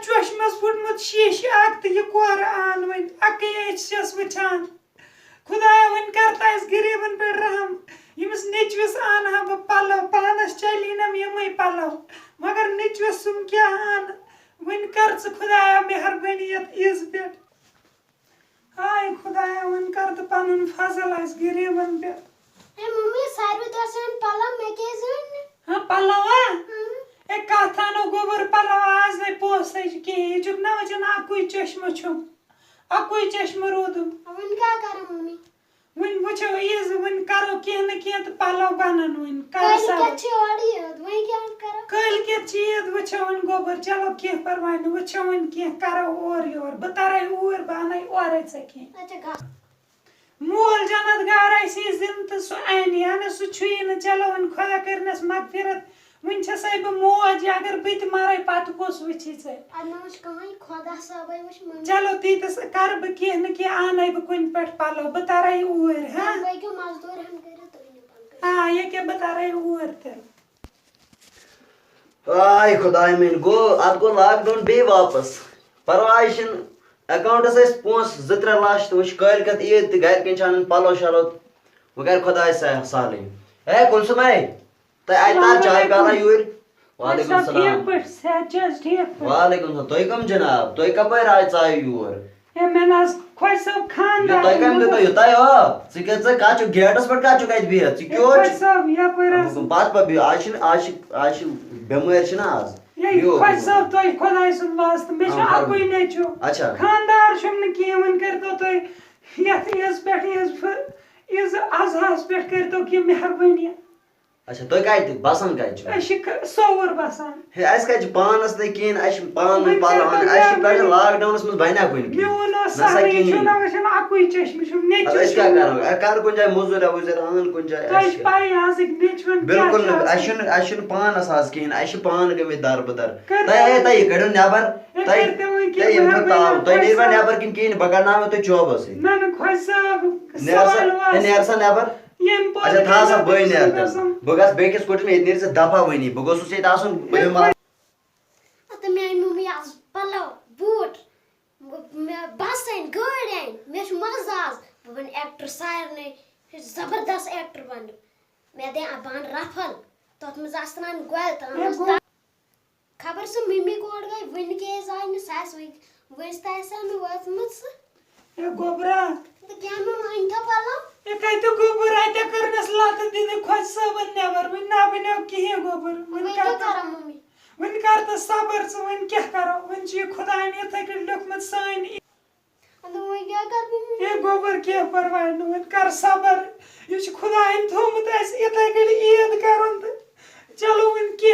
چشمس پھٹمت شیش اک تو یہ کور آن ون اکی ایچس وچان خدایا ون کرتا اس غریبن پہ رحم یمس نیچوس آن ہا بہ پلو پانس چلی نم یمے پلو مگر نیچوس سم کیا آن ون کر خدایا مہربانی یت عز پہ ہائے خدایا ون کر تو پنن فضل اس غریبن پہ اے ممی ساروی دسن پلو میں کے زن ہاں پلو اے کاتھانو گوبر پلو آز نہیں پوسے کی چک نہ وچن اکوئی چشمہ چھم اکوئی چشمہ رودم ون کیا کرم ممی ون وچھو عز ون کرو کی نہ کی تو پلو بنن ون کل کیا چھ اوڑی وئی کیا کرو کل کے چیز وچھو ون گوبر چلو کی پرواہ نہ وچھو ون کی کرو اور یور بتارے اور بانائی اور سکی اچھا گا مول جنت گار ایسی زند تو سو اینی ہے نا سو چھوئی نہ چلو ون خدا کرنس مغفرت ون چھسے بہ موج اگر بت مارے پتہ کس وچھی سے انوش کہاں خدا صاحب وچ ممی چلو تیتس کر بہ کی نہ کی آنے بہ کن پٹ پلو بتارے اور ہاں بھائی کو مزدور ہم کرے تو نہیں پن ہاں یہ کہ بتارے اور تے آئی خدای من گو ات گو لاک ڈاؤن بی واپس پرواہ چھن اکاؤنٹس اس پونس 2-3 لچھ تو وچ کال کت عید تہ گھر کن چھان پلو شلو وہ کر خدای سالم اے کلسمے تہ آئی تار چائے پیالہ یور وعلیکم السلام ٹھیک صحت چھ ٹھیک وعلیکم السلام توئی کم جناب توئی کپر آئی چائے یور اے میں ناز خوش صاحب خاندار توئی کم تو یوتای ہو ژٕ کچھ گیٹس پٹ کچھ کت بہت ژٕ کیو خوش صاحب یا پرس پات پہ آج بیمار چھنا آز یہ خوش صاحب تو خدای سن واسطہ میں چھ اکوئی نیچو اچھا خاندار چھم نہ کی ون کرتو تو یت اس پٹ از ازہاس پٹ کرتو کی مہربانی اچھا توئی کتہ بسان کتہ چھو اش سوور بسان ہے اس کتہ پانس نہ کین اش پان پالو اش پٹ لاک ڈاؤنس من بنا کن کی میون سہری چھو نہ وچن اکوئی چشم چھم نیچو اس کیا کرو کر کن جائے مزور وزر ان کن جائے تو پائی آز نیچون بالکل اشن پانس آز کین اش پان گمی در بدر تہ کڑو نیبر تہ نیروا نیبر کن کین بکڑناو تو جاب اس نہ خوش صاحب سوال واس نیرسا نیبر اچھا تھا سا بے نیر بہ گس بیکس کوٹن یہ نیر سے دفع ونی بہ گوسس یہ آسن ات میں ممی آز پلو بوٹ بسن گاڑی میں چھ مزہ آز بن ایکٹر سارنے زبردست ایکٹر بن میں دے بان رفل تت مز آسان گول تام خبر سو ممی کوڑ گئی ون کے آئی نا ساس ونس تاسان وات مت اے گوبرا تو کیا میں وین تھا پلو یہ کتہ گوبر اتہ کرنس لات دن خوش صاحب نیبر ون نہ بنو کہین گوبر ون کیا کرم ممی ون کر تو صبر ژٕ ون کیا کرو ون چھ خداین یتھے کن لیکھمت سان ون کیا کر ممی اے گوبر کی پرواہ نہ ون کر صبر یہ چھ خداین تھومت اس یتھے کن عید کرن تو چلو ون کی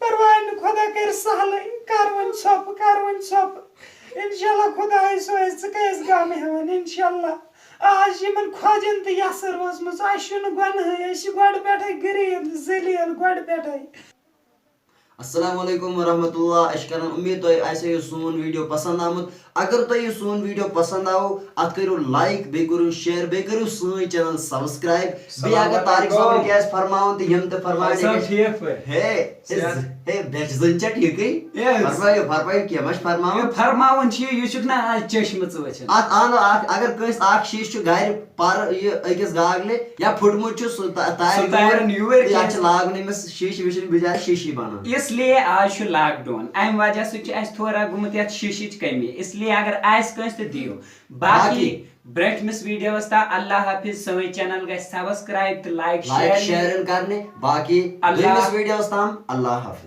پرواہ نہ خدا کر سہل کر ون ژھوپ انشاءاللہ خدای سوز ژٕ کیس گام ہیوان انشاءاللہ آج یمن کھوجن تو یسر روزمز اس گناہ اس گۄڈٕ پٮ۪ٹھے غریب ذلیل گۄڈٕ پٮ۪ٹھے السلام علیکم ورحمۃ اللہ اش کران امید تہ آسہ یہ سون ویڈیو پسند آمت اگر تہ یہ سون ویڈیو پسند آو ات کرو لائک بی کرو شیئر بی کرو سون چینل سبسکرائب بی اگر طارق صاحب کی اس فرماون تہ یم تہ فرمائے ٹھیک پہ ہے بیچ زن چٹ یہ گئی فرمائے کی مش فرماون فرماون چھ یہ چھ نا چشم ژ وچن ات آن اگر کس اخ شیش چھ گھر پر یہ اکس گاگلے یا پھٹمت چھ تار یور یا چھ لاگن مس شیش وشن بجائے شیشی بنان اس لیے آج چھ لاک ڈاؤن ام وجہ سے چھ اس تھوڑا گمت یت شیشچ کمی اس لیے اگر آس کنس تہ دیو باقی برٹمس ویڈیوز تا اللہ حافظ سوئی چینل گژھِ سبسکرائب تہ لائک شیئر کرنے باقی دویمس ویڈیوز تام اللہ حافظ.